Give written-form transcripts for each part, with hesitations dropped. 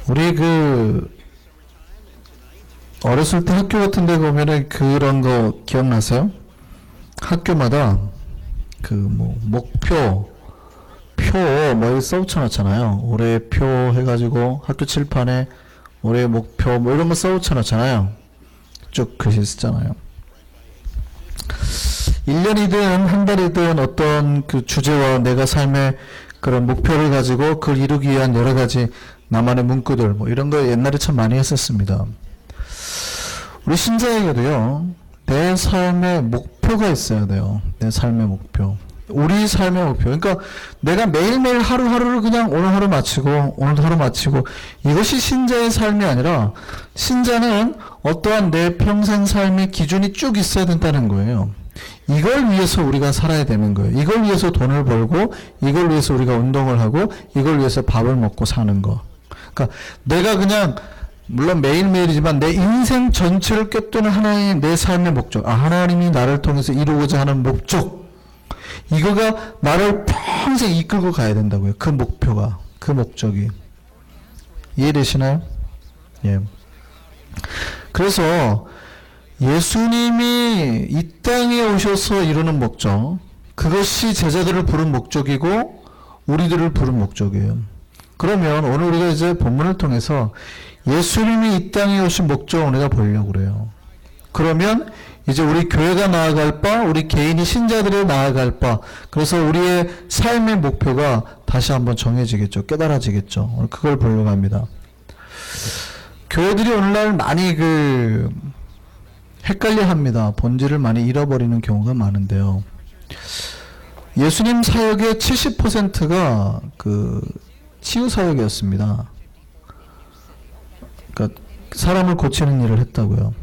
우리 어렸을 때 학교 같은 데 보면은 그런 거 기억나세요? 학교마다 목표, 뭐 써붙여놨잖아요. 올해 표 해가지고 학교 칠판에 올해 목표 이런 거 써붙여놨잖아요. 쭉 글씨 쓰잖아요. 1년이든 한 달이든 어떤 주제와 내가 삶의 그런 목표를 가지고 그걸 이루기 위한 여러 가지 나만의 문구들 이런 거 옛날에 참 많이 했었습니다. 우리 신자에게도요, 내 삶의 목표가 있어야 돼요. 내 삶의 목표. 우리 삶의 목표. 그러니까 내가 매일매일 하루하루를 그냥 오늘 하루 마치고 오늘도 하루 마치고 이것이 신자의 삶이 아니라 신자는 어떠한 내 평생 삶의 기준이 쭉 있어야 된다는 거예요. 이걸 위해서 우리가 살아야 되는 거예요. 이걸 위해서 돈을 벌고 이걸 위해서 우리가 운동을 하고 이걸 위해서 밥을 먹고 사는 거. 그러니까 내가 그냥 물론 매일매일이지만 내 인생 전체를 꿰뚫는 하나의 내 삶의 목적. 하나님이 나를 통해서 이루고자 하는 목적. 이거가 나를 평생 이끌고 가야 된다고요. 그 목표가, 그 목적이. 이해되시나요? 예. 그래서 예수님이 이 땅에 오셔서 이루는 목적, 그것이 제자들을 부른 목적이고 우리들을 부른 목적이에요. 그러면 오늘 우리가 이제 본문을 통해서 예수님이 이 땅에 오신 목적을 우리가 보려고 그래요. 그러면 이제 우리 교회가 나아갈 바, 우리 개인이 신자들이 나아갈 바, 그래서 우리의 삶의 목표가 다시 한번 정해지겠죠. 깨달아지겠죠. 오늘 그걸 보려고 합니다. 교회들이 오늘날 많이 헷갈려 합니다. 본질을 많이 잃어버리는 경우가 많은데요. 예수님 사역의 70%가 치유 사역이었습니다. 그러니까 사람을 고치는 일을 했다고요.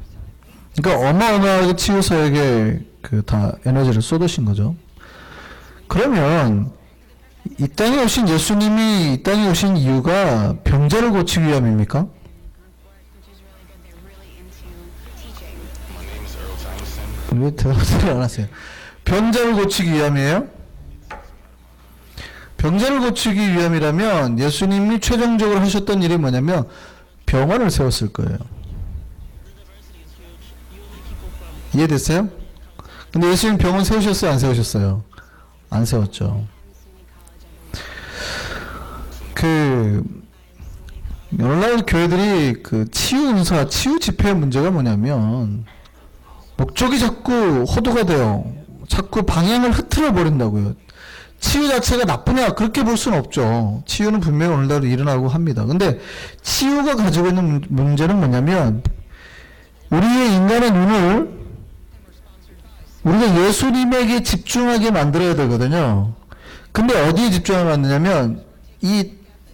그러니까 어마어마하게 치유 사역에 다 에너지를 쏟으신 거죠. 그러면 이 땅에 오신 예수님이 이 땅에 오신 이유가 병자를 고치기 위함입니까? 왜 대답을 안 하세요? 병자를 고치기 위함이에요? 병자를 고치기 위함이라면 예수님이 최종적으로 하셨던 일이 뭐냐면 병원을 세웠을 거예요. 이해됐어요? 근데 예수님 병원 세우셨어요? 안 세우셨어요? 안 세웠죠. 오늘날 교회들이 치유 은사, 치유 집회의 문제가 뭐냐면 목적이 자꾸 호도가 돼요. 자꾸 방향을 흐트러 버린다고요. 치유 자체가 나쁘냐? 그렇게 볼 수는 없죠. 치유는 분명히 오늘날 일어나고 합니다. 근데 치유가 가지고 있는 문제는 뭐냐면 우리의 인간의 눈을 우리가 예수님에게 집중하게 만들어야 되거든요. 근데 어디에 집중하게 만드냐면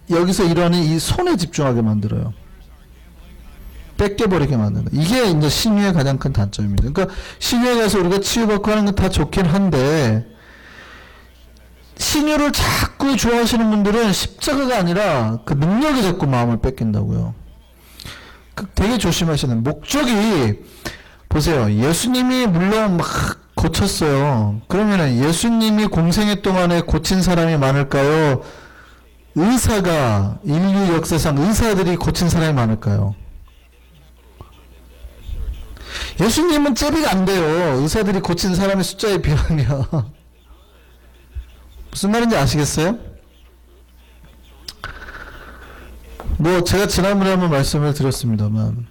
여기서 일어나는 이 손에 집중하게 만들어요. 뺏겨버리게 만든다. 이게 이제 신유의 가장 큰 단점입니다. 그러니까 신유에 가서 우리가 치유받고 하는 건 다 좋긴 한데 신유를 자꾸 좋아하시는 분들은 십자가가 아니라 그 능력이 자꾸 마음을 뺏긴다고요. 되게 조심하시는 목적이 보세요. 예수님이 물론 막 고쳤어요. 그러면 예수님이 공생애 동안에 고친 사람이 많을까요? 의사가 인류 역사상 의사들이 고친 사람이 많을까요? 예수님은 잽이가 안 돼요. 의사들이 고친 사람의 숫자에 비하면. 무슨 말인지 아시겠어요? 제가 지난번에 한번 말씀을 드렸습니다만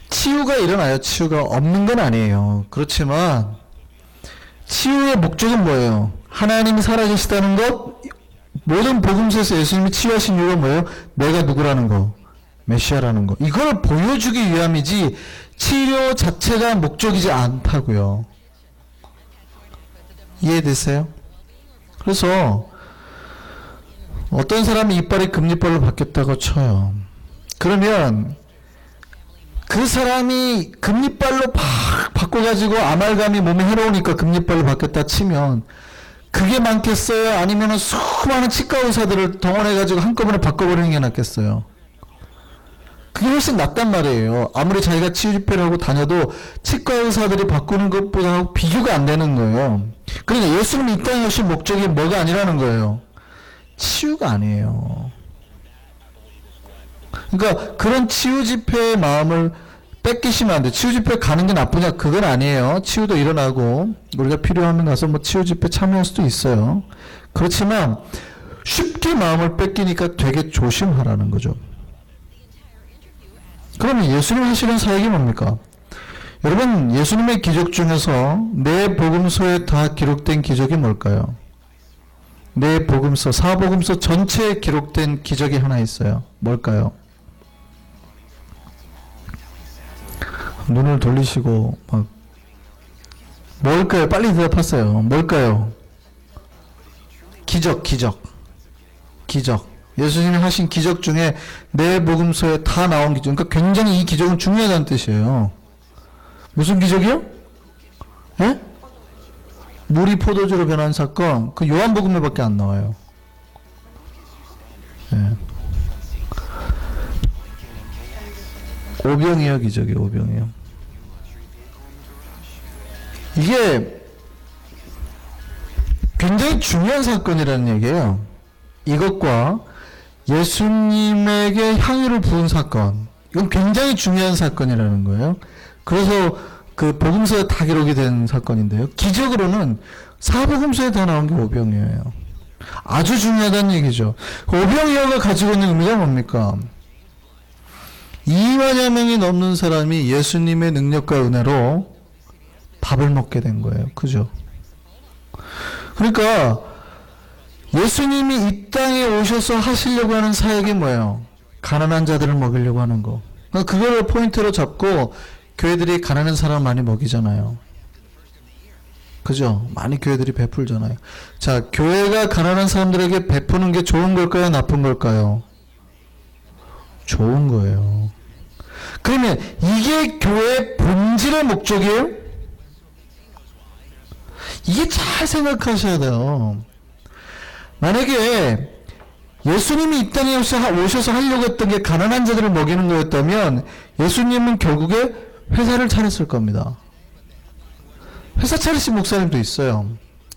치유가 일어나요. 치유가 없는 건 아니에요. 그렇지만 치유의 목적은 뭐예요? 하나님이 살아계시다는 것, 모든 복음서에서 예수님이 치유하신 이유가 뭐예요? 내가 누구라는 거, 메시아라는 거. 이걸 보여주기 위함이지 치료 자체가 목적이지 않다고요. 이해되세요? 그래서 어떤 사람이 이빨이 금리빨로 바뀌었다고 쳐요. 그러면 그 사람이 금리빨로 팍 바꿔가지고 아말감이 몸에 해로우니까 금리빨로 바뀌었다 치면 그게 많겠어요? 아니면 수많은 치과 의사들을 동원해가지고 한꺼번에 바꿔버리는 게 낫겠어요? 그게 훨씬 낫단 말이에요. 아무리 자기가 치유 집회를 하고 다녀도 치과 의사들이 바꾸는 것보다 비교가 안 되는 거예요. 그러니까 예수님이 이 땅에 오신 목적이 뭐가 아니라는 거예요. 치유가 아니에요. 그러니까 그런 치유 집회의 마음을 뺏기시면 안 돼. 치유 집회 가는 게 나쁘냐? 그건 아니에요. 치유도 일어나고 우리가 필요하면 가서 뭐 치유 집회 참여할 수도 있어요. 그렇지만 쉽게 마음을 뺏기니까 되게 조심하라는 거죠. 그러면 예수님 하시는 사역이 뭡니까? 여러분, 예수님의 기적 중에서 내 복음서에 다 기록된 기적이 뭘까요? 내 복음서, 사복음서 전체에 기록된 기적이 하나 있어요. 뭘까요? 눈을 돌리시고 막 뭘까요? 빨리 대답하세요. 뭘까요? 기적. 예수님이 하신 기적 중에 내 복음서에 다 나온 기적. 그러니까 굉장히 이 기적은 중요하다는 뜻이에요. 무슨 기적이요? 예? 물이 포도주로 변한 사건. 그 요한복음에밖에 안 나와요. 예. 오병이어 기적이에요. 오병이어. 이게 굉장히 중요한 사건이라는 얘기예요. 이것과 예수님에게 향유를 부은 사건, 이건 굉장히 중요한 사건이라는 거예요. 그래서 그 복음서에 다 기록이 된 사건인데요. 기적으로는 사복음서에 다 나온 게 오병이어예요. 아주 중요하다는 얘기죠. 오병이어가 가지고 있는 의미가 뭡니까? 2만여 명이 넘는 사람이 예수님의 능력과 은혜로 밥을 먹게 된 거예요. 그죠? 그러니까 예수님이 이 땅에 오셔서 하시려고 하는 사역이 뭐예요? 가난한 자들을 먹이려고 하는 거. 그걸 포인트로 잡고 교회들이 가난한 사람 많이 먹이잖아요. 그죠? 많이 교회들이 베풀잖아요. 자, 교회가 가난한 사람들에게 베푸는 게 좋은 걸까요? 나쁜 걸까요? 좋은 거예요. 그러면 이게 교회의 본질의 목적이에요? 이게 잘 생각하셔야 돼요. 만약에 예수님이 이 땅에 오셔서 하려고 했던 게 가난한 자들을 먹이는 거였다면 예수님은 결국에 회사를 차렸을 겁니다. 회사 차리신 목사님도 있어요.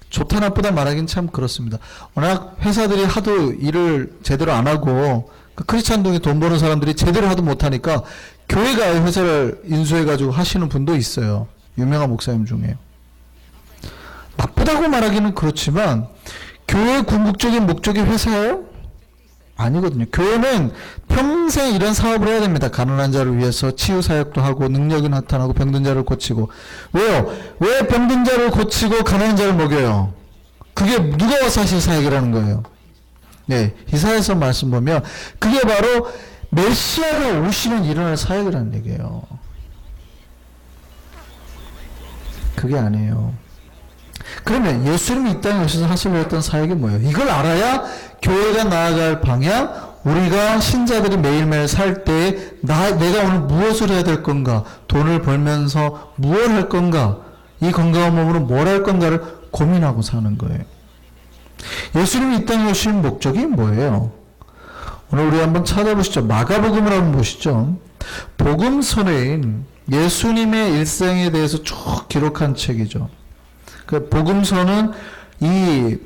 좋다 나쁘다 말하긴 참 그렇습니다. 워낙 회사들이 하도 일을 제대로 안 하고 크리스찬동에 돈 버는 사람들이 제대로 하도 못하니까 교회가 회사를 인수해가지고 하시는 분도 있어요. 유명한 목사님 중에. 나쁘다고 말하기는 그렇지만 교회의 궁극적인 목적이 회사예요? 아니거든요. 교회는 평생 이런 사업을 해야 됩니다. 가난한 자를 위해서 치유 사역도 하고 능력이 나타나고 병든 자를 고치고. 왜요? 왜 병든 자를 고치고 가난한 자를 먹여요? 그게 누가 와서 하실 사역이라는 거예요. 네, 이사야서 말씀 보면 그게 바로 메시아가 오시면 일어날 사역이라는 얘기예요. 그게 아니에요. 그러면 예수님이 이 땅에 오셔서 하시려 했던 사역이 뭐예요? 이걸 알아야 교회가 나아갈 방향, 우리가 신자들이 매일매일 살 때 내가 오늘 무엇을 해야 될 건가? 돈을 벌면서 무엇을 할 건가? 이 건강한 몸으로 뭘 할 건가를 고민하고 사는 거예요. 예수님이 이 땅에 오신 목적이 뭐예요? 오늘 우리 한번 찾아보시죠. 마가복음을 한번 보시죠. 복음서는 예수님의 일생에 대해서 쭉 기록한 책이죠. 그 복음서는 이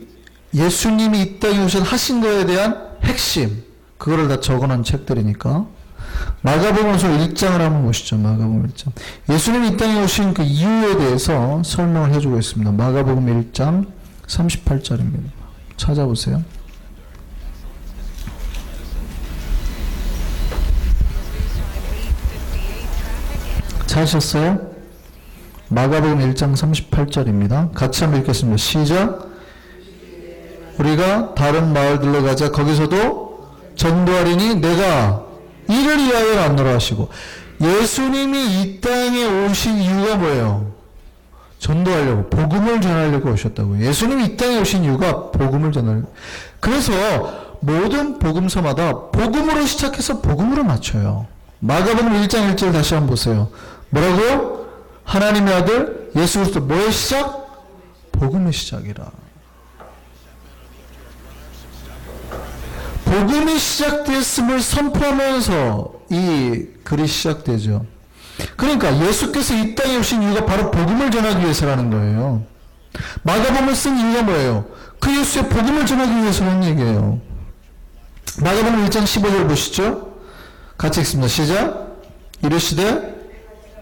예수님이 이 땅에 오셔서 하신 거에 대한 핵심, 그거를 다 적어놓은 책들이니까. 마가복음서 1장을 한번 보시죠. 마가복음 1장. 예수님이 이 땅에 오신 그 이유에 대해서 설명을 해주고 있습니다. 마가복음 1장 38절입니다. 찾아보세요. 찾으셨어요? 마가복음 1장 38절입니다. 같이 한번 읽겠습니다. 시작. 우리가 다른 마을들로 가자. 거기서도 전도하리니 내가 이를 위하여 왔노라 하시고. 예수님이 이 땅에 오신 이유가 뭐예요? 전도하려고, 복음을 전하려고 오셨다고요. 예수님이 이 땅에 오신 이유가 복음을 전하려고. 그래서 모든 복음서마다 복음으로 시작해서 복음으로 맞춰요. 마가복음 1장 1절 다시 한번 보세요. 뭐라고요? 하나님의 아들 예수 그리스도 뭐의 시작? 복음의 시작이라. 복음이 시작됐음을 선포하면서 이 글이 시작되죠. 그러니까 예수께서 이 땅에 오신 이유가 바로 복음을 전하기 위해서라는 거예요. 마가복음을 쓴 이유가 뭐예요? 그 예수의 복음을 전하기 위해서라는 얘기예요. 마가복음 1장 15절 보시죠. 같이 읽습니다. 시작. 이르시되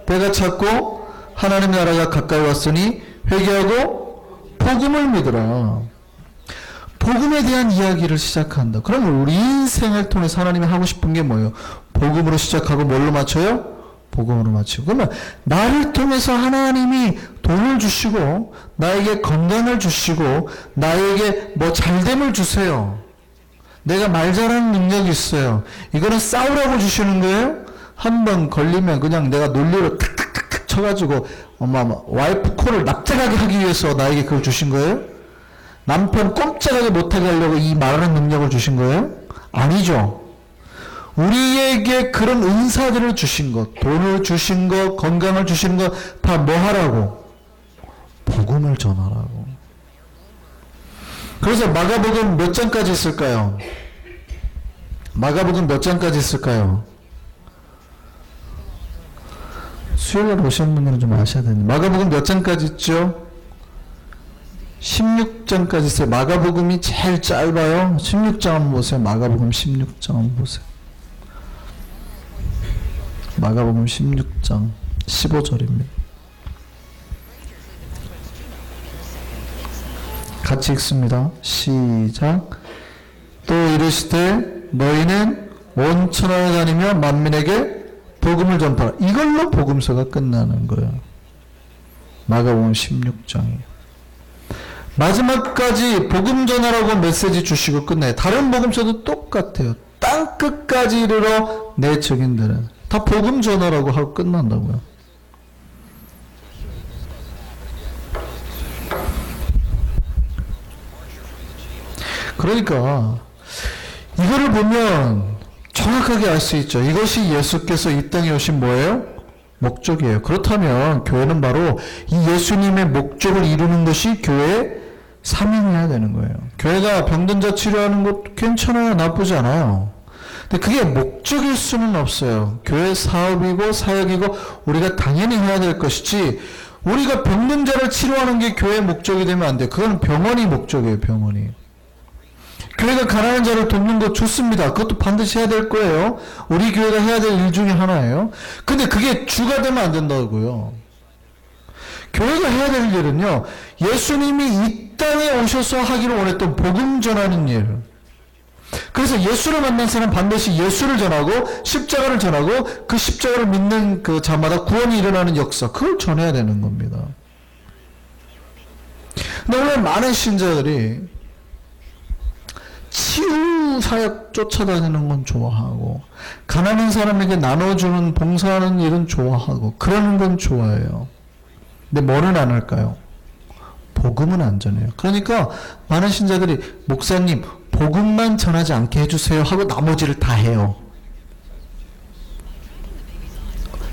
때가 찼고 하나님 나라가 가까이 왔으니 회개하고 복음을 믿으라. 복음에 대한 이야기를 시작한다. 그러면 우리 인생을 통해서 하나님이 하고 싶은 게 뭐예요? 복음으로 시작하고 뭘로 맞춰요? 복음으로 맞추고. 그러면 나를 통해서 하나님이 돈을 주시고 나에게 건강을 주시고 나에게 뭐 잘됨을 주세요. 내가 말 잘하는 능력이 있어요. 이거는 싸우라고 주시는 거예요? 한 번 걸리면 그냥 내가 논리로 탁탁탁탁 쳐가지고 와이프 코를 납작하게 하기 위해서 나에게 그걸 주신 거예요? 남편 꼼짝하게 못하게 하려고 이 말하는 능력을 주신 거예요? 아니죠. 우리에게 그런 은사들을 주신 것, 돈을 주신 것, 건강을 주신 것 다 뭐 하라고? 복음을 전하라고. 그래서 마가복음 몇 장까지 있을까요? 마가복음 몇 장까지 있을까요? 수요일날 오신 분들은 좀 아셔야 되는데 마가복음 몇 장까지 있죠? 16장까지 있어요. 마가복음이 제일 짧아요. 16장 한번 보세요. 마가복음 16장 한번 보세요. 마가복음 16장 15절입니다. 같이 읽습니다. 시작. 또 이르시되 너희는 온 천하에 다니며 만민에게 복음을 전파하라. 이걸로 복음서가 끝나는 거예요. 마가복음 16장이에요. 마지막까지 복음 전하라고 메시지 주시고 끝나요. 다른 복음서도 똑같아요. 땅 끝까지 이르러 내 증인들은 다 복음 전하라고 하고 끝난다고요. 그러니까 이거를 보면 정확하게 알 수 있죠. 이것이 예수께서 이 땅에 오신 뭐예요? 목적이에요. 그렇다면 교회는 바로 이 예수님의 목적을 이루는 것이 교회의 사명해야 되는 거예요. 교회가 병든 자 치료하는 것 괜찮아요. 나쁘지 않아요. 근데 그게 목적일 수는 없어요. 교회 사업이고 사역이고 우리가 당연히 해야 될 것이지 우리가 병든 자를 치료하는 게 교회의 목적이 되면 안 돼요. 그건 병원이 목적이에요. 병원이. 교회가 가난한 자를 돕는 거 좋습니다. 그것도 반드시 해야 될 거예요. 우리 교회가 해야 될 일 중에 하나예요. 근데 그게 주가 되면 안 된다고요. 교회가 해야 될 일은요, 예수님이 이 땅에 오셔서 하기를 원했던 복음 전하는 일. 그래서 예수를 만난 사람 반드시 예수를 전하고 십자가를 전하고 그 십자가를 믿는 그 자마다 구원이 일어나는 역사, 그걸 전해야 되는 겁니다. 근데 오늘 많은 신자들이 치유 사역 쫓아다니는 건 좋아하고 가난한 사람에게 나눠주는 봉사하는 일은 좋아하고 그러는 건 좋아해요. 근데 뭐는 안 할까요? 복음은 안 전해요. 그러니까 많은 신자들이 목사님 복음만 전하지 않게 해주세요 하고 나머지를 다 해요.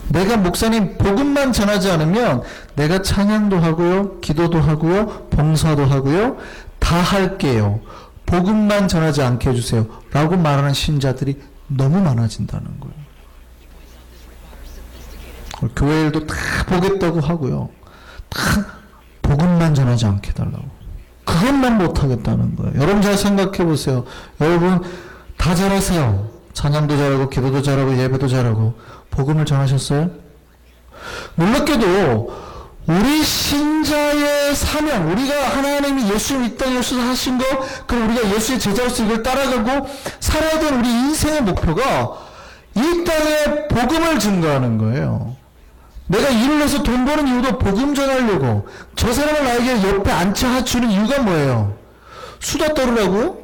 내가 목사님 복음만 전하지 않으면 내가 찬양도 하고요, 기도도 하고요, 봉사도 하고요, 다 할게요. 복음만 전하지 않게 해주세요 라고 말하는 신자들이 너무 많아진다는 거예요. 교회 일도 다 보겠다고 하고요, 다 복음만 전하지 않게 해달라고, 그것만 못하겠다는 거예요. 여러분 잘 생각해 보세요. 여러분 다 잘하세요. 찬양도 잘하고 기도도 잘하고 예배도 잘하고 복음을 전하셨어요? 놀랍게도 우리 신자의 사명, 우리가 하나님이 예수님 이 땅에 오셔서 하신 거, 그럼 우리가 예수의 제자로서 이걸 따라가고 살아야 되는 우리 인생의 목표가 이 땅에 복음을 증거하는 거예요. 내가 일을 해서 돈 버는 이유도 복음 전하려고. 저 사람을 나에게 옆에 앉혀주는 이유가 뭐예요? 수다 떨으라고요?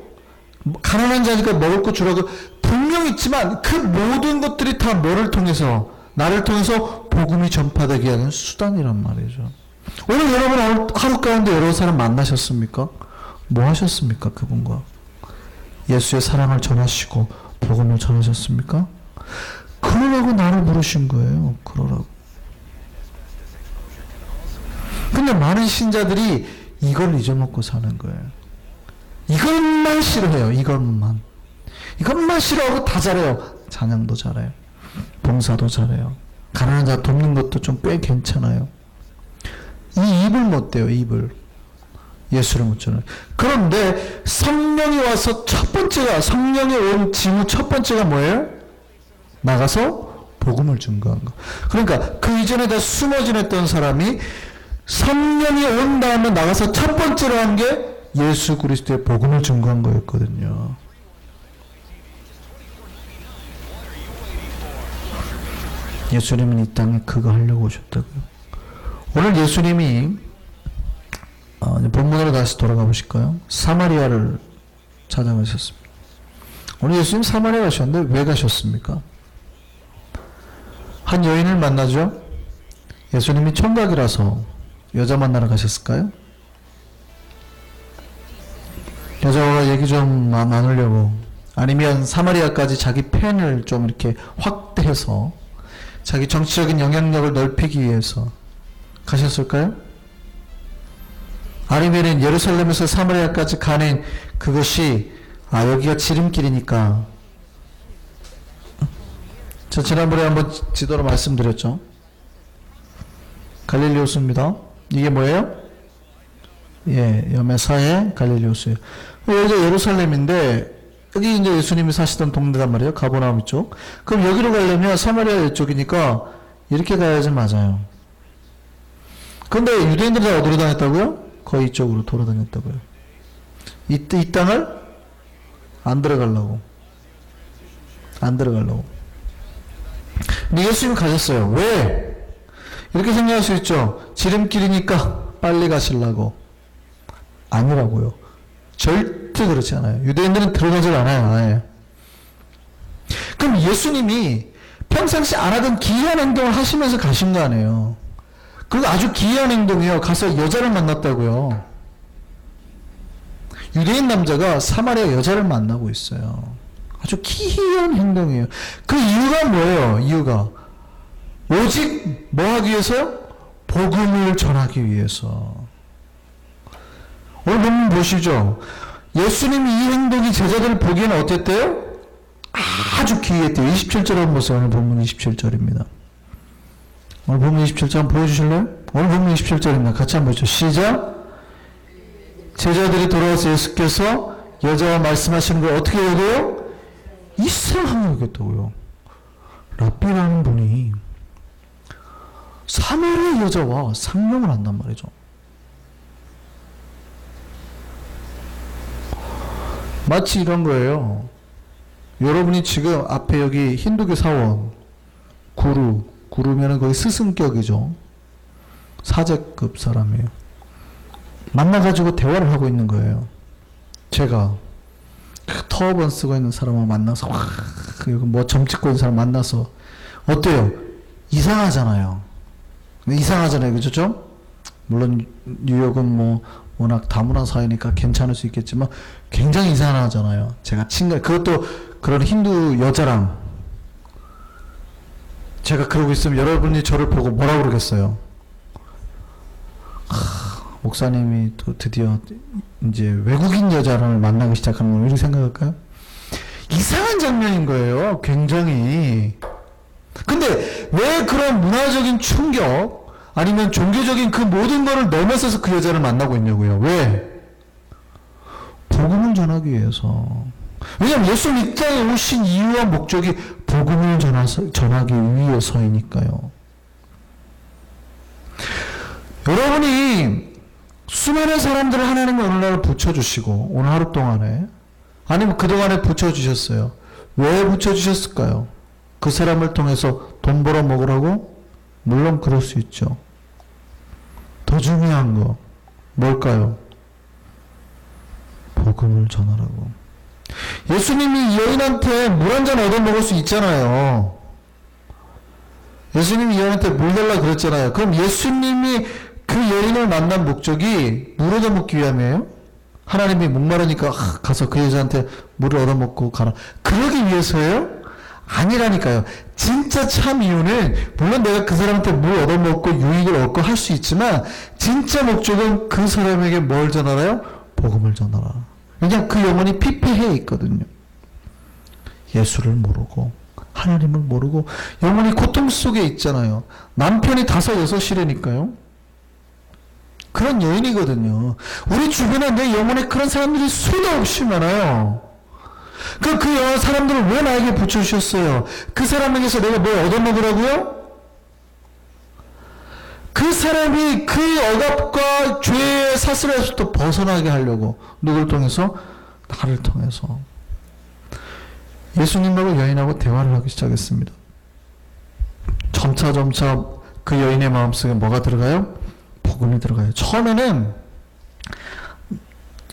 가난한 자니까 먹을 거 주라고. 분명 있지만 그 모든 것들이 다 뭐를 통해서, 나를 통해서 복음이 전파되게 하는 수단이란 말이죠. 오늘 여러분 하루 가운데 여러 사람 만나셨습니까? 뭐 하셨습니까? 그분과 예수의 사랑을 전하시고 복음을 전하셨습니까? 그러라고 나를 부르신 거예요. 그러라고. 근데 많은 신자들이 이걸 잊어먹고 사는 거예요. 이것만 싫어해요. 이것만 싫어하고 다 잘해요. 찬양도 잘해요, 봉사도 잘해요, 가난한 자 돕는 것도 좀 꽤 괜찮아요. 이 입을 못 대요. 입을. 예수를 못 전해요. 그런데 성령이 와서 첫 번째가, 성령이 온 징후 첫 번째가 뭐예요? 나가서 복음을 증거한 거. 그러니까 그 이전에 다 숨어 지냈던 사람이 성령이 온 다음에 나가서 첫 번째로 한 게 예수 그리스도의 복음을 증거한 거였거든요. 예수님은 이 땅에 그거 하려고 오셨다고요. 오늘 예수님이 본문으로 다시 돌아가 보실까요? 사마리아를 찾아가셨습니다. 오늘 예수님 사마리아 가셨는데 왜 가셨습니까? 한 여인을 만나죠. 예수님이 총각이라서 여자 만나러 가셨을까요? 여자와 얘기 좀 나누려고, 아니면 사마리아까지 자기 팬을 좀 이렇게 확대해서 자기 정치적인 영향력을 넓히기 위해서 가셨을까요? 아니면 예루살렘에서 사마리아까지 가는 그것이 여기가 지름길이니까, 저 지난번에 한번 지도로 말씀드렸죠. 갈릴리호수입니다. 이게 뭐예요? 여메사의 갈릴리호수예요. 여기가 예루살렘인데 여기 이제 예수님이 사시던 동네단 말이에요. 가버나움 쪽. 그럼 여기로 가려면 사마리아 이쪽이니까 이렇게 가야지 맞아요. 근데 유대인들이 다 어디로 다녔다고요? 거의 이쪽으로 돌아다녔다고요. 이 땅을 안 들어가려고. 근데 예수님이 가셨어요. 왜? 이렇게 생각할 수 있죠. 지름길이니까 빨리 가시려고. 아니라고요. 절대 그렇지 않아요. 유대인들은 들어가질 않아요. 아예. 그럼 예수님이 평상시 안 하던 기이한 행동을 하시면서 가신 거 아니에요. 그리고 아주 기이한 행동이요. 가서 여자를 만났다고요. 유대인 남자가 사마리아 여자를 만나고 있어요. 아주 기이한 행동이에요. 그 이유가 뭐예요? 이유가 오직 뭐 하기 위해서요? 복음을 전하기 위해서. 오늘 본문 보시죠. 예수님이 이 행동이 제자들을 보기에는 어땠대요? 아주 기이했대요. 27절 한번 보세요. 오늘 본문 27절입니다. 오늘 본문 27절 한번 보여주실래요? 오늘 본문 27절입니다. 같이 한번 보죠. 시작. 제자들이 돌아와서 예수께서 여자와 말씀하시는 걸 어떻게 여겨요? 이상하게 여겼다고요. 랍비라는 분이 사마리아 여자와 상명을 한단 말이죠. 마치 이런 거예요. 여러분이 지금 앞에 여기 힌두교 사원, 구루면은 거의 스승격이죠. 사제급 사람이에요. 만나가지고 대화를 하고 있는 거예요. 제가 터번 쓰고 있는 사람을 만나서 그리고 뭐 점 찍고 있는 사람 만나서 어때요? 이상하잖아요. 그죠? 물론 뉴욕은 뭐 워낙 다문화 사회니까 괜찮을 수 있겠지만 굉장히 이상하잖아요. 제가 그것도 그런 힌두 여자랑 제가 그러고 있으면 여러분이 저를 보고 뭐라 그러겠어요? 목사님이 또 드디어 이제 외국인 여자를 만나기 시작하는 걸 이렇게 생각할까요? 이상한 장면인 거예요. 굉장히. 근데 왜 그런 문화적인 충격 아니면 종교적인 그 모든 거를 넘어서서 그 여자를 만나고 있냐고요. 왜? 복음을 전하기 위해서. 왜냐하면 예수님 이 땅에 오신 이유와 목적이 복음을 전하기 위해서이니까요. 여러분이 수많은 사람들을 하나님이 어느 날 붙여주시고 오늘 하루 동안에 아니면 그동안에 붙여주셨어요. 왜 붙여주셨을까요? 그 사람을 통해서 돈 벌어 먹으라고? 물론 그럴 수 있죠. 더 중요한 거 뭘까요? 복음을 전하라고. 예수님이 이 여인한테 물 한 잔 얻어 먹을 수 있잖아요. 예수님이 이 여인한테 물 달라 그랬잖아요. 그럼 예수님이 그 여인을 만난 목적이 물 얻어 먹기 위함이에요? 하나님이 목마르니까 가서 그 여자한테 물을 얻어 먹고 가라. 그러기 위해서예요? 아니라니까요. 진짜 참 이유는 물론 내가 그 사람한테 물 얻어 먹고 유익을 얻고 할 수 있지만 진짜 목적은 그 사람에게 뭘 전하라요? 복음을 전하라. 그냥 그 영혼이 피폐해 있거든요. 예수를 모르고 하나님을 모르고 영혼이 고통 속에 있잖아요. 남편이 5, 6이라니까요. 그런 여인이거든요. 우리 주변에 내 영혼에 그런 사람들이 수도 없이 많아요. 그 사람들을 왜 나에게 붙여주셨어요? 그 사람에게서 내가 뭘 얻어먹으라고요? 그 사람이 그 억압과 죄의 사슬에서부터 벗어나게 하려고. 누굴 통해서? 나를 통해서. 예수님하고 여인하고 대화를 하기 시작했습니다. 점차 그 여인의 마음속에 뭐가 들어가요? 복음이 들어가요. 처음에는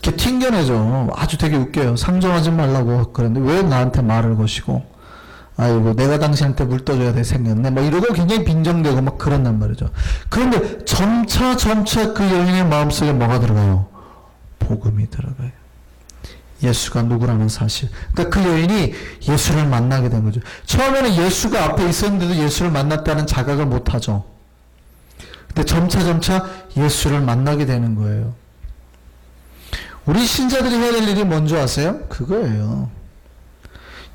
이렇게 튕겨내죠. 아주 되게 웃겨요. 상정하지 말라고 그랬는데 왜 나한테 말을 거시고, 아이고 내가 당신한테 물 떠줘야 돼 생겼네, 뭐 이러고 굉장히 빈정되고 막 그런단 말이죠. 그런데 점차 그 여인의 마음속에 뭐가 들어가요? 복음이 들어가요. 예수가 누구라는 사실. 그러니까 그 여인이 예수를 만나게 된 거죠. 처음에는 예수가 앞에 있었는데도 예수를 만났다는 자각을 못하죠. 근데 점차 예수를 만나게 되는 거예요. 우리 신자들이 해야 될 일이 뭔지 아세요? 그거예요.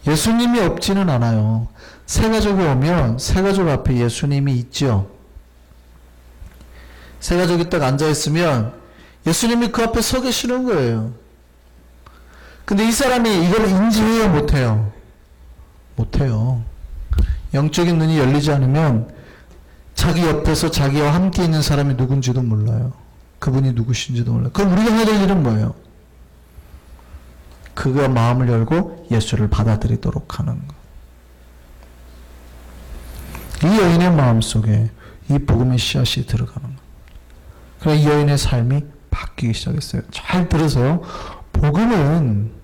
예수님이 없지는 않아요. 새 가족이 오면 새 가족 앞에 예수님이 있죠. 새 가족이 딱 앉아있으면 예수님이 그 앞에 서 계시는 거예요. 근데 이 사람이 이걸 인지해요? 못해요? 못해요. 영적인 눈이 열리지 않으면 자기 옆에서 자기와 함께 있는 사람이 누군지도 몰라요. 그분이 누구신지도 몰라요. 그럼 우리가 해야 될 일은 뭐예요? 그가 마음을 열고 예수를 받아들이도록 하는 것. 이 여인의 마음속에 이 복음의 씨앗이 들어가는 것. 그래서 이 여인의 삶이 바뀌기 시작했어요. 잘 들으세요. 복음은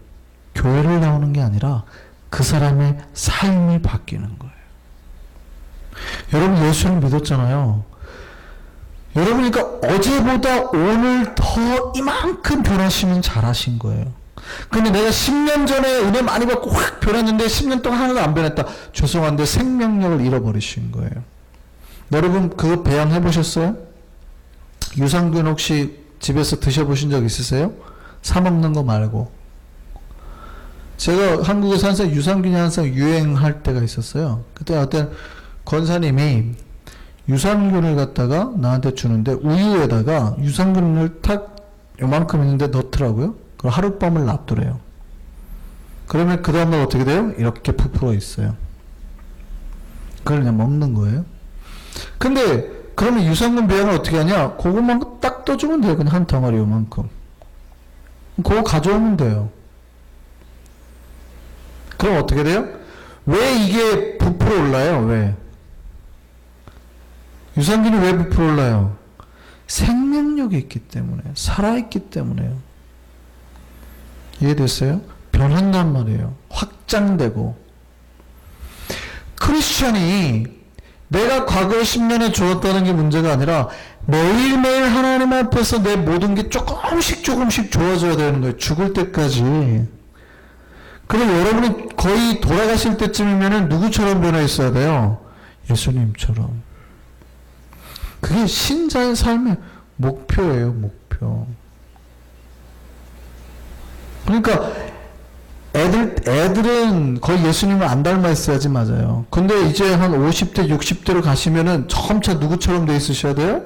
교회를 나오는 게 아니라 그 사람의 삶이 바뀌는 거예요. 여러분 예수를 믿었잖아요. 여러분 그러니까 어제보다 오늘 더 이만큼 변하시면 잘하신 거예요. 근데 내가 10년 전에 은혜 많이 받고 확 변했는데 10년 동안 하나도 안 변했다. 죄송한데 생명력을 잃어버리신 거예요. 여러분 그거 배양해 보셨어요? 유산균 혹시 집에서 드셔보신 적 있으세요? 사 먹는 거 말고. 제가 한국에서 항상 유산균이 항상 유행할 때가 있었어요. 그때 어떤 권사님이 유산균을 갖다가 나한테 주는데 우유에다가 유산균을 탁 요만큼 있는데 넣더라고요. 그걸 하룻밤을 놔두래요. 그러면 그 다음날 어떻게 돼요? 이렇게 부풀어 있어요. 그걸 그냥 먹는 거예요. 근데 그러면 유산균 배양을 어떻게 하냐? 그것만 딱 떠주면 돼요. 그냥 한 덩어리 요만큼. 그거 가져오면 돼요. 그럼 어떻게 돼요? 왜 이게 부풀어 올라요? 왜? 유산균이 왜 부풀어 올라요? 생명력이 있기 때문에, 살아있기 때문에요. 이해됐어요? 변한단 말이에요. 확장되고. 크리스천이 내가 과거에 10년에 주었다는 게 문제가 아니라 매일매일 하나님 앞에서 내 모든 게 조금씩 좋아져야 되는 거예요. 죽을 때까지. 그럼 여러분이 거의 돌아가실 때쯤이면 누구처럼 변해 있어야 돼요? 예수님처럼. 그게 신자의 삶의 목표예요. 목표. 그러니까 애들은 거의 예수님을 안 닮아 있어야지 맞아요. 근데 이제 한 50대 60대로 가시면은 점차 누구처럼 돼 있으셔야 돼요?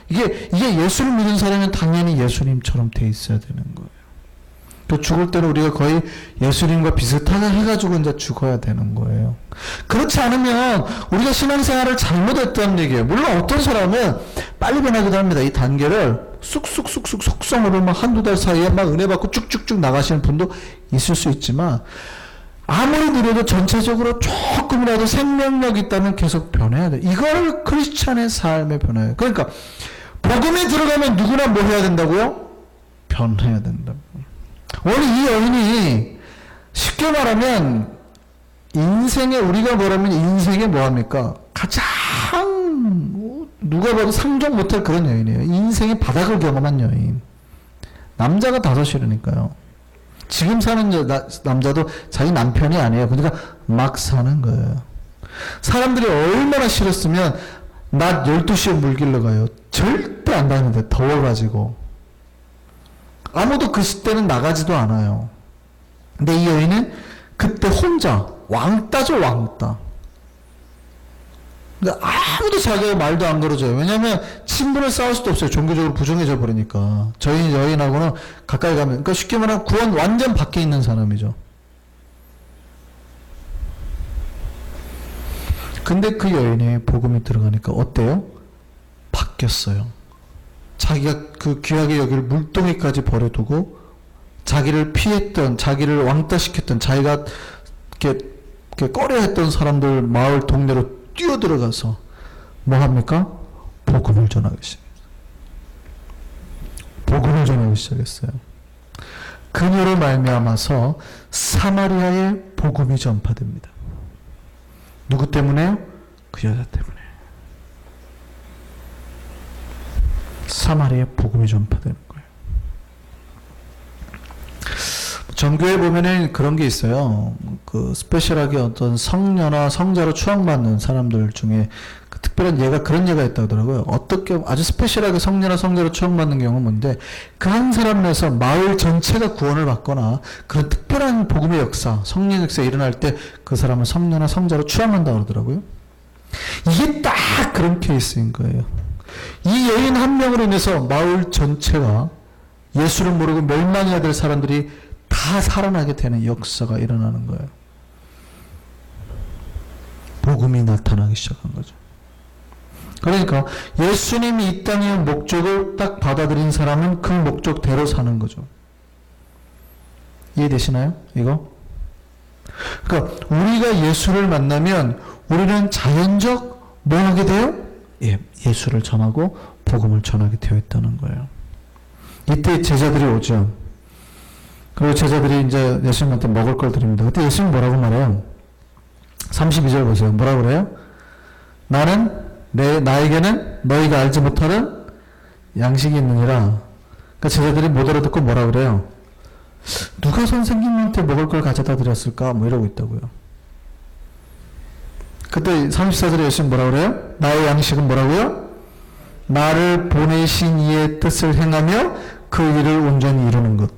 이게 예수를 믿는 사람은 당연히 예수님처럼 돼 있어야 되는 거예요. 또 죽을 때는 우리가 거의 예수님과 비슷하게 해가지고 이제 죽어야 되는 거예요. 그렇지 않으면 우리가 신앙생활을 잘못했다는 얘기예요. 물론 어떤 사람은 빨리 변하기도 합니다. 이 단계를 쑥쑥 속성으로 막 한두 달 사이에 막 은혜 받고 쭉쭉쭉 나가시는 분도 있을 수 있지만 아무리 느려도 전체적으로 조금이라도 생명력이 있다면 계속 변해야 돼. 이걸 크리스찬의 삶에 변화해요. 그러니까 복음이 들어가면 누구나 뭐 해야 된다고요? 변해야 된다고. 오늘 이 여인이 쉽게 말하면 인생에 우리가 뭐라면 인생에 뭐합니까? 가장 누가 봐도 상종 못할 그런 여인이에요. 인생의 바닥을 경험한 여인. 남자가 다섯이라니까요. 지금 사는 남자도 자기 남편이 아니에요. 그러니까 막 사는 거예요. 사람들이 얼마나 싫었으면 낮 12시에 물 길러 가요. 절대 안 다니는데 더워가지고. 아무도 그 시대는 나가지도 않아요. 근데 이 여인은 그때 혼자 왕따죠, 왕따. 근데 아무도 자기가 말도 안 걸어줘요. 왜냐면 친분을 쌓을 수도 없어요. 종교적으로 부정해져 버리니까. 저희 여인하고는 가까이 가면, 그러니까 쉽게 말하면 구원 완전 밖에 있는 사람이죠. 근데 그 여인의 복음이 들어가니까 어때요? 바뀌었어요. 자기가 그 귀하게 여길 물동이까지 버려두고 자기를 피했던, 자기를 왕따시켰던, 자기가 이렇게 꺼려했던 사람들 마을 동네로 뛰어들어가서 뭐 합니까? 복음을 전하기 시작했어요. 복음을 전하기 시작했어요. 그녀로 말미암아서 사마리아의 복음이 전파됩니다. 누구 때문에요? 그 여자 때문에. 사마리아의 복음이 전파되는 거예요. 전교에 보면은 그런 게 있어요. 그 스페셜하게 어떤 성녀나 성자로 추앙받는 사람들 중에 그 특별한 예가, 그런 예가 있다고 하더라고요. 어떻게 아주 스페셜하게 성녀나 성자로 추앙받는 경우는 뭔데, 그 한 사람에서 마을 전체가 구원을 받거나 그런 특별한 복음의 역사, 성령 역사가 일어날 때 그 사람을 성녀나 성자로 추앙한다고 그러더라고요. 이게 딱 그런 케이스인 거예요. 이 여인 한 명으로 인해서 마을 전체가 예수를 모르고 멸망해야 될 사람들이 다 살아나게 되는 역사가 일어나는 거예요. 복음이 나타나기 시작한 거죠. 그러니까 예수님이 이 땅의 목적을 딱 받아들인 사람은 그 목적대로 사는 거죠. 이해되시나요? 이거? 그러니까 우리가 예수를 만나면 우리는 자연적 뭐 하게 돼요? 예수를 전하고 복음을 전하게 되어 있다는 거예요. 이때 제자들이 오죠. 그리고 제자들이 이제 예수님한테 먹을 걸 드립니다. 그때 예수님 뭐라고 말해요? 32절 보세요. 뭐라고 그래요? 나에게는 너희가 알지 못하는 양식이 있느니라. 그러니까 제자들이 못 알아듣고 뭐라 그래요? 누가 선생님한테 먹을 걸 가져다 드렸을까? 뭐 이러고 있다고요. 그때 34절에 예수님 뭐라 그래요? 나의 양식은 뭐라고요? 나를 보내신 이의 뜻을 행하며 그 일을 온전히 이루는 것.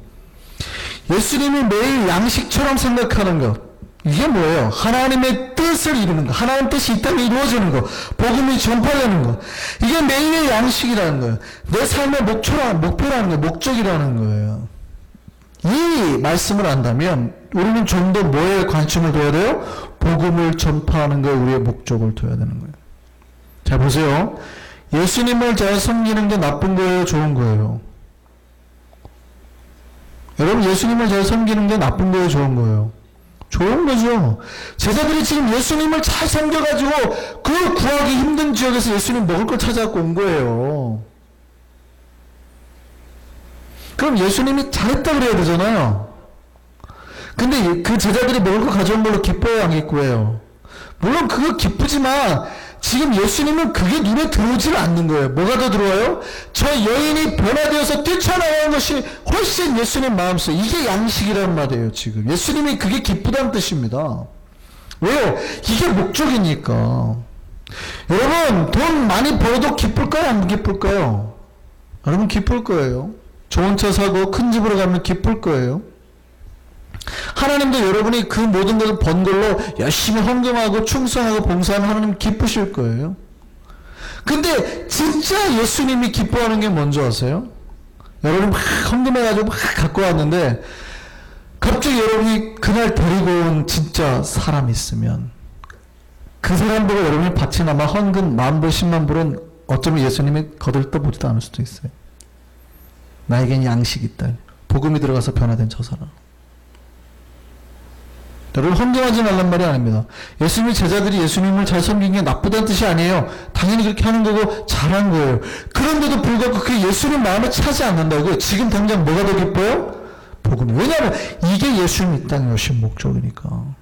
예수님이 매일 양식처럼 생각하는 것. 이게 뭐예요? 하나님의 뜻을 이루는 것. 하나님의 뜻이 이 땅에 이루어지는 것. 복음이 전파되는 것. 이게 매일의 양식이라는 거예요. 내 삶의 목표라는 거예요. 목적이라는 거예요. 이 말씀을 안다면 우리는 좀 더 뭐에 관심을 둬야 돼요? 복음을 전파하는 거에 우리의 목적을 둬야 되는 거예요. 자, 보세요. 예수님을 잘 섬기는 게 나쁜 거예요? 좋은 거예요? 여러분, 예수님을 잘 섬기는 게 나쁜 거예요? 좋은 거예요? 좋은 거죠. 제자들이 지금 예수님을 잘 섬겨가지고 그 구하기 힘든 지역에서 예수님 먹을 걸 찾아갖고 온 거예요. 그럼 예수님이 잘했다 그래야 되잖아요. 근데 그 제자들이 먹을 거 가져온 걸로 기뻐요, 안 기뻐요? 물론 그거 기쁘지만 지금 예수님은 그게 눈에 들어오질 않는 거예요. 뭐가 더 들어와요? 저 여인이 변화되어서 뛰쳐나가는 것이 훨씬 예수님 마음속, 이게 양식이란 말이에요. 지금 예수님이 그게 기쁘다는 뜻입니다. 왜요? 이게 목적이니까. 여러분, 돈 많이 벌어도 기쁠까요? 안 기쁠까요? 여러분, 기쁠 거예요. 좋은 차 사고 큰 집으로 가면 기쁠 거예요. 하나님도 여러분이 그 모든 것을 번 걸로 열심히 헌금하고 충성하고 봉사하면 하나님 기쁘실 거예요. 근데 진짜 예수님이 기뻐하는 게 뭔지 아세요? 여러분 막 헌금해가지고 막 갖고 왔는데 갑자기 여러분이 그날 데리고 온 진짜 사람이 있으면 그 사람 보고 여러분이 바치나마 헌금 10,000불 100,000불은 어쩌면 예수님이 거들떠보지도 않을 수도 있어요. 나에겐 양식이 있다. 복음이 들어가서 변화된 저 사람. 여러분, 헌금하지 말란 말이 아닙니다. 예수님의 제자들이 예수님을 잘 섬긴 게 나쁘다는 뜻이 아니에요. 당연히 그렇게 하는 거고 잘한 거예요. 그런데도 불구하고 그게 예수님 마음에 차지 않는다고요. 지금 당장 뭐가 더 기뻐요? 복음이. 왜냐하면 이게 예수님 이 땅에 오신 목적이니까.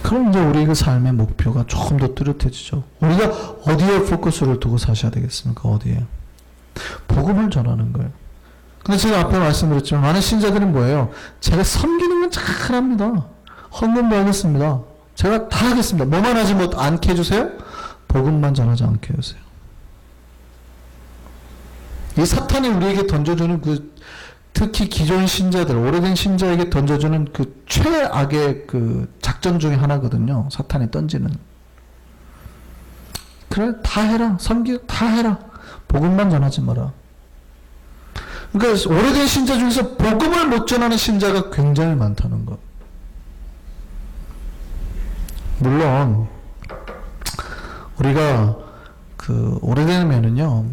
그럼 이제 우리 그 삶의 목표가 조금 더 뚜렷해지죠. 우리가 어디에 포커스를 두고 사셔야 되겠습니까? 어디에? 복음을 전하는 거예요. 근데 제가 앞에 말씀드렸지만 많은 신자들은 뭐예요? 제가 섬기는 건 잘합니다. 헌금도 하겠습니다. 제가 다 하겠습니다. 뭐만 하지 않게 해주세요? 복음만 전하지 않게 해주세요. 이 사탄이 우리에게 던져주는 그 특히 기존 신자들, 오래된 신자에게 던져주는 그 최악의 그 작전 중에 하나거든요. 사탄이 던지는. 그래, 다 해라. 다 해라. 복음만 전하지 마라. 그러니까 오래된 신자 중에서 복음을 못 전하는 신자가 굉장히 많다는 것. 물론 우리가 오래되면은요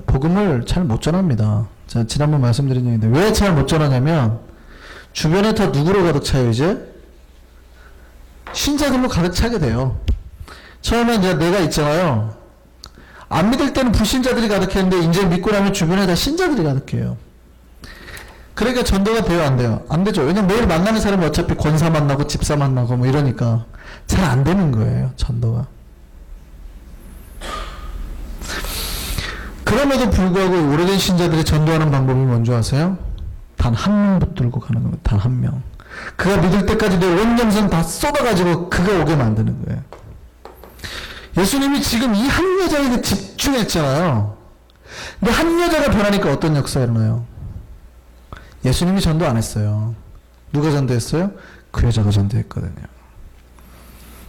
복음을 잘 못 전합니다. 제가 지난번 말씀드린 얘기인데 왜 잘 못 전하냐면 주변에 다 누구로 가득 차요? 이제 신자들로 가득 차게 돼요. 처음에 이제 내가 있잖아요. 안 믿을 때는 불신자들이 가득했는데 이제 믿고 나면 주변에 다 신자들이 가득해요. 그러니까 전도가 돼요, 안 돼요? 안 되죠. 왜냐면 매일 만나는 사람이 어차피 권사 만나고 집사 만나고 뭐 이러니까 잘 안 되는 거예요, 전도가. 그럼에도 불구하고 오래된 신자들이 전도하는 방법이 뭔지 아세요? 단 한 명 붙들고 가는 겁니다. 단 한 명. 그가 믿을 때까지 내 온 정성 다 쏟아가지고 그가 오게 만드는 거예요. 예수님이 지금 이 한 여자에게 집중했잖아요. 근데 한 여자가 변하니까 어떤 역사가 일어나요? 예수님이 전도 안 했어요. 누가 전도했어요? 그 여자가 전도했거든요.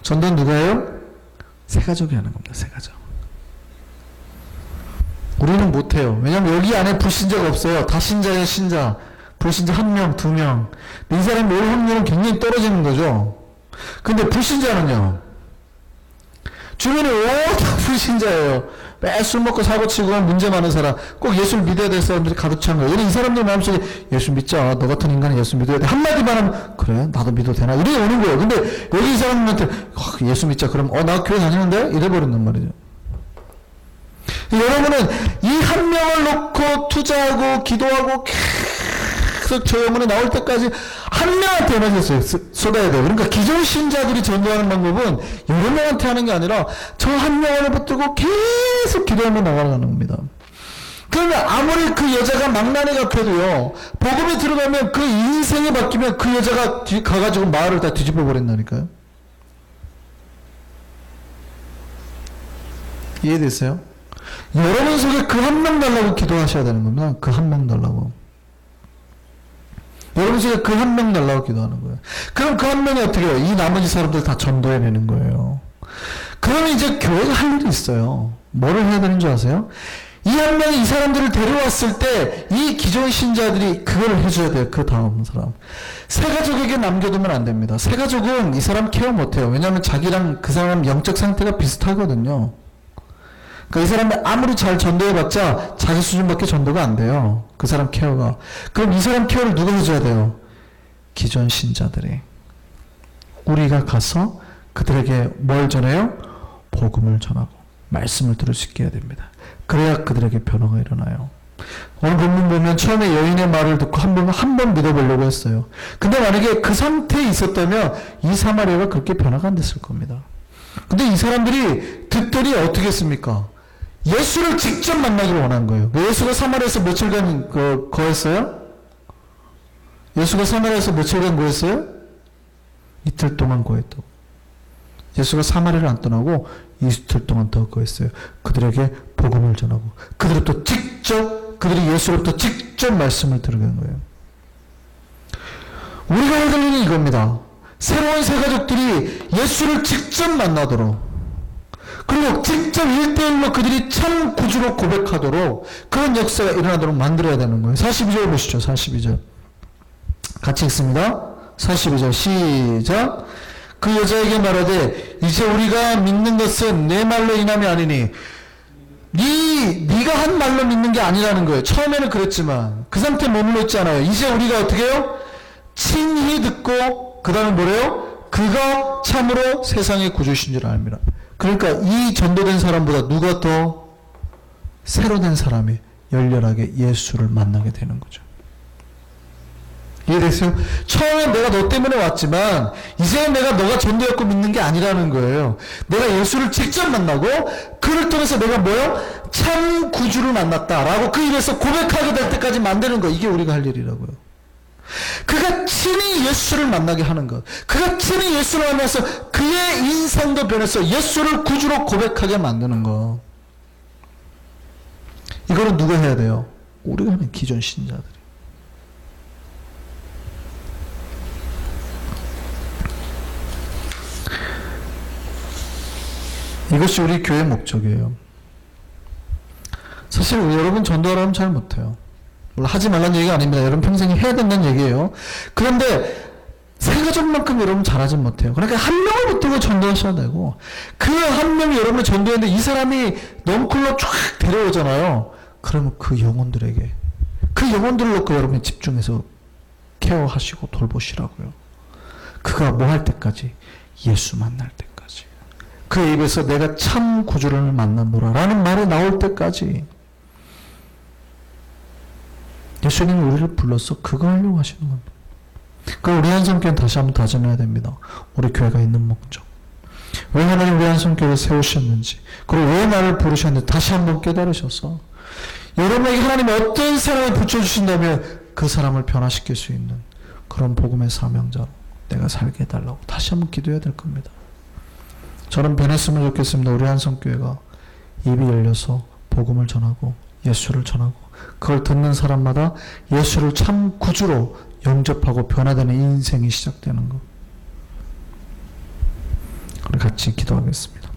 전도는 누가 해요? 세 가족이 하는 겁니다. 세 가족. 우리는 못해요. 왜냐면 여기 안에 불신자가 없어요. 다 신자예요, 신자. 불신자 한 명, 두 명. 이 사람이 올 확률은 굉장히 떨어지는 거죠. 근데 불신자는요. 주변에 다 불신자예요. 매 술 먹고 사고 치고 문제 많은 사람. 꼭 예수를 믿어야 될 사람들이 가득 찬 거예요. 이 사람들 마음속에 예수 믿자. 너 같은 인간은 예수 믿어야 돼. 한마디만 하면 그래? 나도 믿어도 되나? 이래 오는 거예요. 근데 여기 이 사람한테 예수 믿자. 그럼 나 교회 다니는데? 이래 버린단 말이죠. 여러분은 이 한 명을 놓고 투자하고 기도하고 계속 저 영혼이 나올 때까지 한 명한테 에너지를 쏟아야 돼요. 그러니까 기존 신자들이 전도하는 방법은 여러 명한테 하는 게 아니라 저 한 명을 붙들고 계속 기도하며 나가는 겁니다. 그러면 아무리 그 여자가 망나니 같아도요, 복음이 들어가면 그 인생이 바뀌면 그 여자가 가가지고 마을을 다 뒤집어 버린다니까요. 이해됐어요? 여러분 속에 그 한 명 달라고 기도하셔야 되는 겁니다. 그 한 명 달라고. 여러분 속에 그 한 명 달라고 기도하는 거예요. 그럼 그 한 명이 어떻게 해요? 이 나머지 사람들 다 전도해내는 거예요. 그러면 이제 교회가 할 일이 있어요. 뭐를 해야 되는 줄 아세요? 이 한 명이 이 사람들을 데려왔을 때 이 기존 신자들이 그걸 해줘야 돼요. 그 다음 사람. 새 가족에게 남겨두면 안 됩니다. 새 가족은 이 사람 케어 못해요. 왜냐하면 자기랑 그 사람 영적 상태가 비슷하거든요. 그러니까 이 사람이 아무리 잘 전도해봤자 자기 수준밖에 전도가 안 돼요. 그 사람 케어가. 그럼 이 사람 케어를 누가 해줘야 돼요? 기존 신자들이. 우리가 가서 그들에게 뭘 전해요? 복음을 전하고 말씀을 들을 수 있게 해야 됩니다. 그래야 그들에게 변화가 일어나요. 오늘 본문 보면 처음에 여인의 말을 듣고 한 번 믿어보려고 했어요. 근데 만약에 그 상태에 있었다면 이 사마리아가 그렇게 변화가 안 됐을 겁니다. 근데 이 사람들이 듣더니 어떻게 했습니까? 예수를 직접 만나기를 원한 거예요. 예수가 사마리아에서 며칠간 거했어요? 예수가 사마리아에서 며칠간 거했어요? 이틀 동안 거했다고. 예수가 사마리아를 안 떠나고 이틀 동안 더 거했어요. 그들에게 복음을 전하고 그들이 예수로부터 직접 말씀을 들은 거예요. 우리가 해야 될 일은 이겁니다. 새로운 새 가족들이 예수를 직접 만나도록, 그리고 직접 1대1로 그들이 참 구주로 고백하도록 그런 역사가 일어나도록 만들어야 되는 거예요. 42절 보시죠. 42절 같이 읽습니다. 42절 시작. 그 여자에게 말하되 이제 우리가 믿는 것은 내 말로 인함이 아니니 네가 한 말로 믿는 게 아니라는 거예요. 처음에는 그랬지만 그 상태에 머물러 있지 않아요. 이제 우리가 어떻게 해요? 친히 듣고 그 다음에 뭐래요? 그가 참으로 세상의 구주신 줄 압니다. 그러니까 이 전도된 사람보다 누가 더 새로 된 사람이 열렬하게 예수를 만나게 되는 거죠. 이해됐어요? 처음엔 내가 너 때문에 왔지만 이제는 내가 너가 전도했고 믿는 게 아니라는 거예요. 내가 예수를 직접 만나고 그를 통해서 내가 뭐요? 참 구주를 만났다라고 그 입에서 고백하게 될 때까지 만드는 거. 이게 우리가 할 일이라고요. 그가 친히 예수를 만나게 하는 것. 그가 친히 예수를 만나서 그의 인생도 변해서 예수를 구주로 고백하게 만드는 것. 이거는 누가 해야 돼요? 우리가 하는 기존 신자들이. 이것이 우리 교회의 목적이에요. 사실 여러분 전도하라면 잘 못해요. 물론 하지 말라는 얘기가 아닙니다. 여러분 평생 해야 된다는 얘기예요. 그런데 세 가족만큼 여러분 잘하진 못해요. 그러니까 한 명을 붙들고 전도하셔야 되고, 그 한 명이 여러분을 전도했는데 이 사람이 넝쿨로 쫙 데려오잖아요. 그러면 그 영혼들에게, 그 영혼들을 놓고 여러분이 집중해서 케어하시고 돌보시라고요. 그가 뭐 할 때까지? 예수 만날 때까지. 그의 입에서 내가 참 구주를 만났노라 라는 말이 나올 때까지. 예수님이 우리를 불러서 그거 하려고 하시는 겁니다. 그럼 우리 한성교회는 다시 한번 다짐해야 됩니다. 우리 교회가 있는 목적. 왜 하나님 우리 한성교회를 세우셨는지, 그리고 왜 나를 부르셨는지 다시 한번 깨달으셔서 여러분에게 하나님이 어떤 사람을 붙여주신다면 그 사람을 변화시킬 수 있는 그런 복음의 사명자로 내가 살게 해달라고 다시 한번 기도해야 될 겁니다. 저는 변했으면 좋겠습니다. 우리 한성교회가 입이 열려서 복음을 전하고 예수를 전하고 그걸 듣는 사람마다 예수를 참 구주로 영접하고 변화되는 인생이 시작되는 것. 우리 같이 기도하겠습니다.